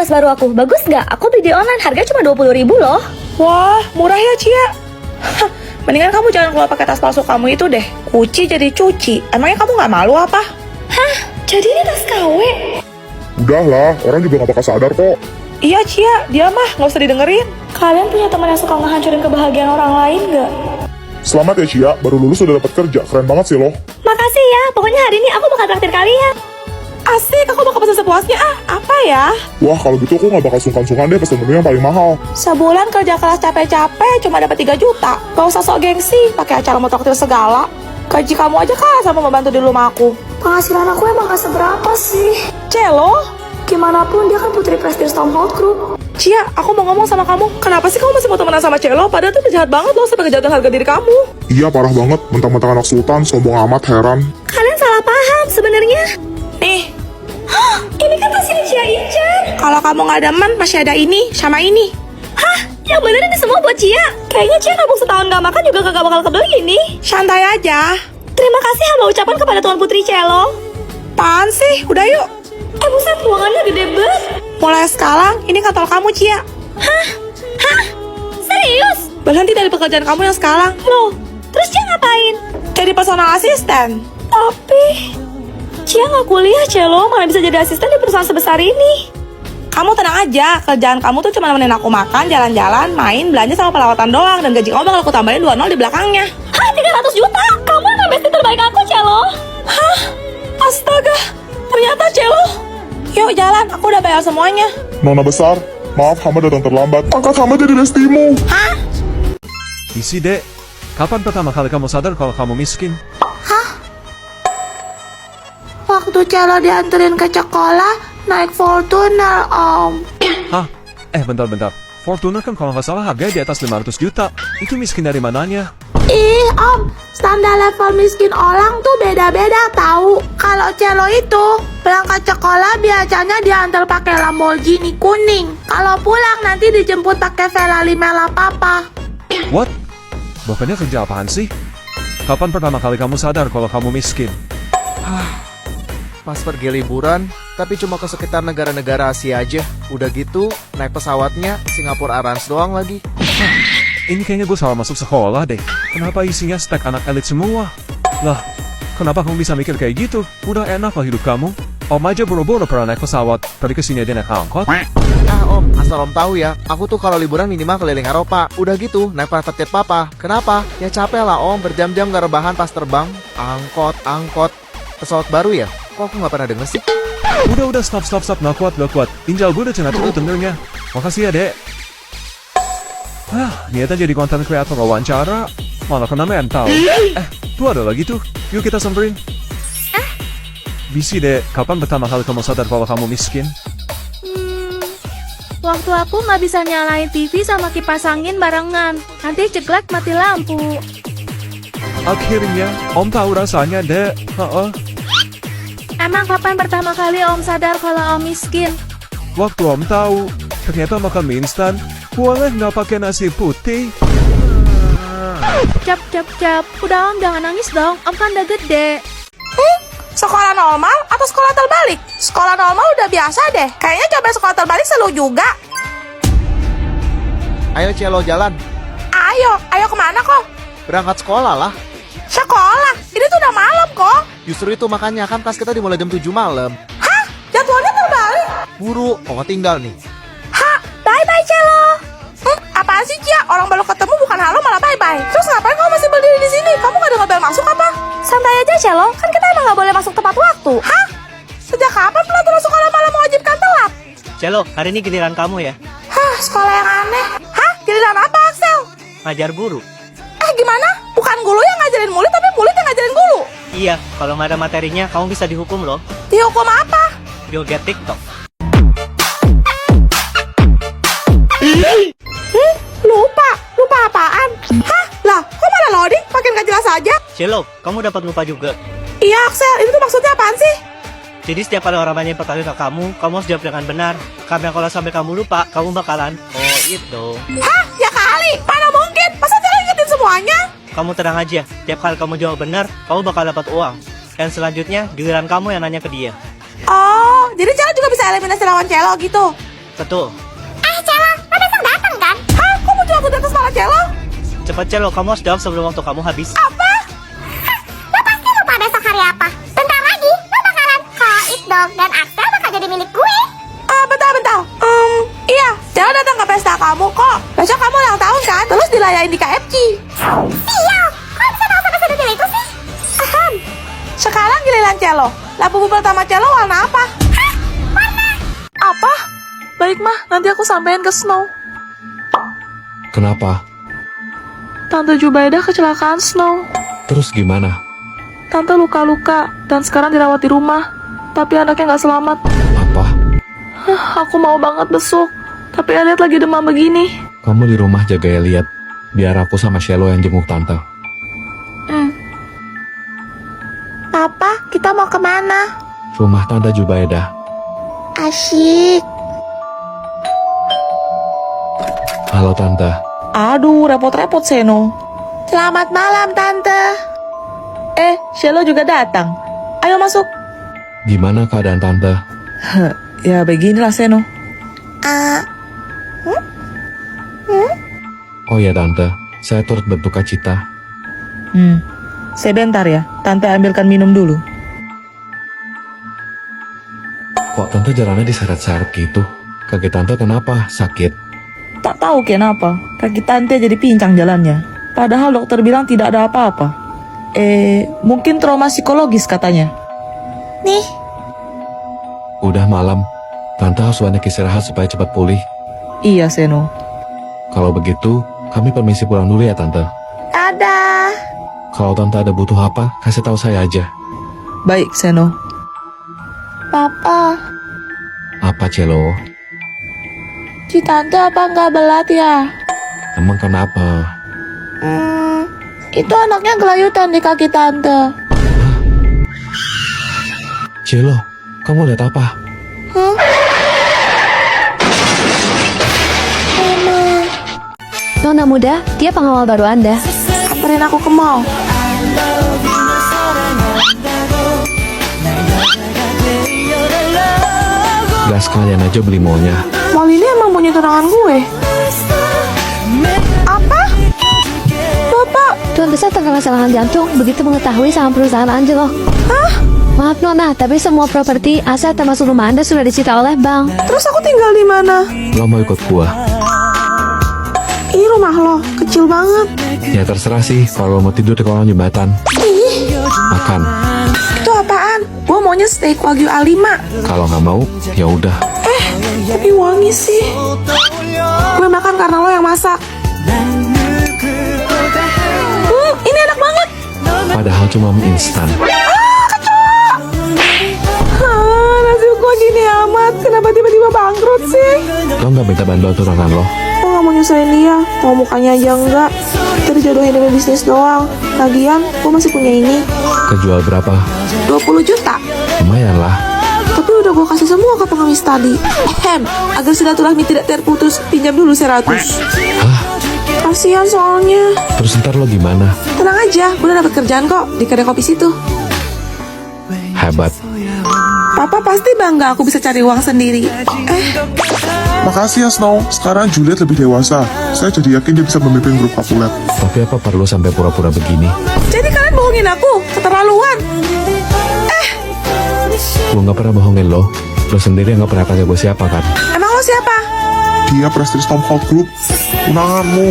tas baru aku, bagus nggak? Aku beli di online, harga cuma 20.000 loh. Wah, murah ya Cia. Hah, mendingan kamu jangan keluar pakai tas palsu kamu itu deh. Kuci jadi cuci. Emangnya kamu nggak malu apa? Hah? Jadi ini tas KW? Udahlah, orang juga gak bakal sadar kok. Iya Cia, dia mah nggak usah didengerin. Kalian punya teman yang suka ngehancurin kebahagiaan orang lain nggak? Selamat ya Cia, baru lulus udah dapat kerja. Keren banget sih lo. Makasih ya, pokoknya hari ini aku bakal traktir kalian. Asik, aku bakal pesan sepuasnya. Apa ya? Wah, kalau gitu aku gak bakal sungkan-sungkan deh pesen menu yang paling mahal. Sebulan kerja keras capek-capek cuma dapat 3 juta. Gak usah sok gengsi, pakai acara mau traktir segala. Gaji kamu aja kalah sama membantu di rumah aku. Penghasilan aku emang gak seberapa sih. Celo? Gimana pun dia kan putri prestis Stormhold Group. Cia, aku mau ngomong sama kamu. Kenapa sih kamu masih mau temenan sama Celo? Padahal tuh jahat banget loh sampai ngejatuhin harga diri kamu. Iya, parah banget. Mentang-mentang anak sultan, sombong amat, heran. Kalian salah paham sebenarnya. Nih, Ini kan tas ini Cia incer. kalau kamu nggak demen, masih ada ini sama ini. Hah? Yang bener ini semua buat Cia? Kayaknya Cia nabung setahun gak makan juga kagak bakal kebeli ini. Santai aja. Terima kasih hamba ucapan kepada Tuan Putri Celo. Apaan sih? Udah yuk. Buset, ruangannya gede banget. Mulai sekarang, ini kantor kamu, Cia. Hah? Serius? Berhenti dari pekerjaan kamu yang sekarang. Loh, terus Cia ngapain? Jadi personal asisten. Tapi Cia nggak kuliah, Celo. Mana bisa jadi asisten di perusahaan sebesar ini? Kamu tenang aja, kerjaan kamu tuh cuma nemenin aku makan, jalan-jalan, main, belanja sama perawatan doang. Dan gaji kamu bakal aku tambahin 20 di belakangnya. Hah, 300 juta? Kamu emang bestie terbaik aku, Celo. Hah? Astaga, ternyata Celo. Yuk jalan, aku udah bayar semuanya. Nona besar, maaf Hama datang terlambat. Angkat Hama jadi bestimu. Isi dek, kapan pertama kali kamu sadar kalau kamu miskin? Waktu Celo dianterin ke sekolah, naik Fortuner, Om. Hah? Bentar. Fortuner kan kalau nggak salah harganya di atas 500 juta. Itu miskin dari mananya? Ih, Om, standar level miskin orang tuh beda-beda tahu. Kalau Celo itu berangkat sekolah biasanya diantar pakai Lamborghini kuning. Kalau pulang nanti dijemput pakai Ferrari merah papa. What? Bapaknya kerja apaan sih? Kapan pertama kali kamu sadar kalau kamu miskin? Pas pergi liburan, tapi cuma ke sekitar negara-negara Asia aja. Udah gitu, naik pesawatnya Singapore Airlines doang lagi. Ini kayaknya gue salah masuk sekolah deh. Kenapa isinya stek anak elit semua? Lah, kenapa kamu bisa mikir kayak gitu? Udah enak lah hidup kamu. Om aja boro-boro pernah naik pesawat, tadi kesini dia naik angkot. Om, asal Om tahu ya, aku tuh kalau liburan minimal keliling Eropa. Udah gitu, naik private jet papa. Kenapa? Ya capek lah Om, berjam-jam gak rebahan pas terbang. Angkot. Pesawat baru ya? Kok aku gak pernah denger sih? Udah, stop, nggak kuat. Injal gue udah cenat dulu dengernya. Makasih ya, dek. Niatnya jadi konten kreator wawancara, malah kena mental. Tuh ada lagi tuh, yuk kita samperin. Bisi dek, kapan pertama kali kamu sadar kalau kamu miskin? Waktu aku nggak bisa nyalain TV sama kipas angin barengan. Nanti ceklek mati lampu. Akhirnya, Om tahu rasanya, dek. Emang kapan pertama kali Om sadar kalau Om miskin? Waktu Om tahu, ternyata makan mie instan, boleh nggak pakai nasi putih? Cap. Udah Om, jangan nangis dong. Om kan udah gede. Sekolah normal atau sekolah terbalik? Sekolah normal udah biasa deh. Kayaknya coba sekolah terbalik seru juga. Ayo Celo jalan. Ayo kemana kok? Berangkat sekolah lah. Sekolah? Ini tuh udah malam kok. Justru itu makanya kan kelas kita dimulai jam 7 malam. Hah? Jadwalnya terbalik? Buru, kok tinggal nih. Hah? Bye-bye Celo. Apaan sih Cia? Orang baru ketemu bukan halo malah bye-bye. Terus ngapain kamu masih berdiri di sini? Kamu gak dengar bel masuk apa? Santai aja, Celo. Kan kita emang gak boleh masuk tepat waktu. Hah? Sejak kapan peraturan sekolah malah mewajibkan telat? Celo, hari ini giliran kamu ya. Hah? Sekolah yang aneh. Hah? Giliran apa Axel? Ngajar guru. Gimana? Bukan guru yang ngajarin murid, tapi murid yang ngajarin guru. Iya, kalau nggak ada materinya, kamu bisa dihukum loh. Dihukum apa? You'll get TikTok. Lupa apaan? Hah? Lah, kok malah loading? Makin gak jelas aja. Celo, kamu dapat lupa juga. Iya Axel, ini tuh maksudnya apaan sih? Jadi setiap kali orang nanya pertanyaan ke kamu harus jawab dengan benar. Karena kalau sampai kamu lupa, kamu bakalan itu. Hah? Ya kali, mana mungkin? Masa Celo ingetin semuanya? Kamu tenang aja, tiap kali kamu jawab benar, kamu bakal dapat uang. Dan selanjutnya, giliran kamu yang nanya ke dia. Oh, jadi Celo juga bisa eliminasi lawan Celo gitu? Betul. Celo, lo besok datang kan? Hah? Kok muncul aku di atas malah Celo? Cepat Celo, kamu harus jawab sebelum waktu kamu habis. Apa? Hah, lo pasti lupa besok hari apa? Bentar lagi, lo bakalan Koit dong, dan Axel bakal jadi milik gue. Bentar. Iya, Celo datang ke pesta kamu kok. Besok kamu ulang tahun kan? Terus dirayain di KFC. Sial, kok bisa tahu sampai sedetail itu sih? Sekarang giliran Celo. Lampu pertama Celo warna apa? Hah? Warna apa? Baik mah, nanti aku sampein ke Snow. Kenapa? Tante Jubaidah kecelakaan Snow. Terus gimana? Tante luka-luka dan sekarang dirawat di rumah. Tapi anaknya nggak selamat. Apa? Aku mau banget besuk. Tapi Elliot lagi demam begini. Kamu di rumah jaga Elliot. Biar aku sama Shelo yang jenguk tante. Papa, kita mau kemana? Rumah Tante Jubaidah. Asyik. Halo Tante. Aduh, repot-repot Seno. Selamat malam, Tante. Shelo juga datang. Ayo masuk. Gimana keadaan Tante? Ya beginilah Seno. Oh ya Tante, saya turut berduka cita. Sebentar ya, Tante ambilkan minum dulu. Kok Tante jalannya diseret-seret gitu? Kaki Tante kenapa? Sakit? Tak tahu kenapa, kaki Tante jadi pincang jalannya. Padahal dokter bilang tidak ada apa-apa. Mungkin trauma psikologis katanya. Nih, Udah malam. Tante harus banyak istirahat supaya cepat pulih. Iya Seno. Kalau begitu, kami permisi pulang dulu ya Tante. dadah. Kalau Tante ada butuh apa, kasih tahu saya aja. Baik Seno. Papa, Apa Celo? si Tante apa nggak belat ya? Emang kenapa? Itu anaknya gelayutan di kaki Tante. Celo, kamu lihat apa? Nona muda, dia pengawal baru Anda. Anterin aku ke mall. Gak sekalian aja beli mallnya. Mall ini emang punya tunangan gue. Apa? Bapak, Tuan besar terkena serangan jantung begitu mengetahui sama perusahaan Angelo. Maaf Nona, tapi semua properti, aset termasuk rumah Anda sudah disita oleh bank. terus aku tinggal di mana? Lo mau ikut gua? Ini rumah lo, kecil banget. Ya terserah sih, kalau lo mau tidur di kolong jembatan. Makan. Itu apaan? Gue maunya steak Wagyu A5. Kalau nggak mau, ya udah. Tapi wangi sih. Gue makan karena lo yang masak. Ini enak banget. Padahal cuma mie instan. Nasi gue gini amat. Kenapa tiba-tiba bangkrut sih? Lo nggak minta bantuan tunangan lo? Gue gak mau nyusahin dia. Mau mukanya aja enggak. Kita dijodohin demi bisnis doang. Lagian, gue masih punya ini. Kejual berapa? 20 juta. Lumayan lah. Tapi udah gue kasih semua ke pengemis tadi. Agar silaturahmi tidak terputus, pinjam dulu 100. Hah? Kasihan soalnya. Terus ntar lo gimana? Tenang aja, gue udah dapet kerjaan kok di kedai kopi situ. Hebat. Papa pasti bangga aku bisa cari uang sendiri. Makasih ya Snow, sekarang Juliet lebih dewasa. Saya jadi yakin dia bisa memimpin grup Capulet. Tapi apa perlu sampai pura-pura begini? Jadi kalian bohongin aku, keterlaluan. Gue nggak pernah bohongin lo. Lo sendiri nggak pernah tanya gue siapa kan? Emang lo siapa? Dia prestis Tom Holt Group. Tunanganmu.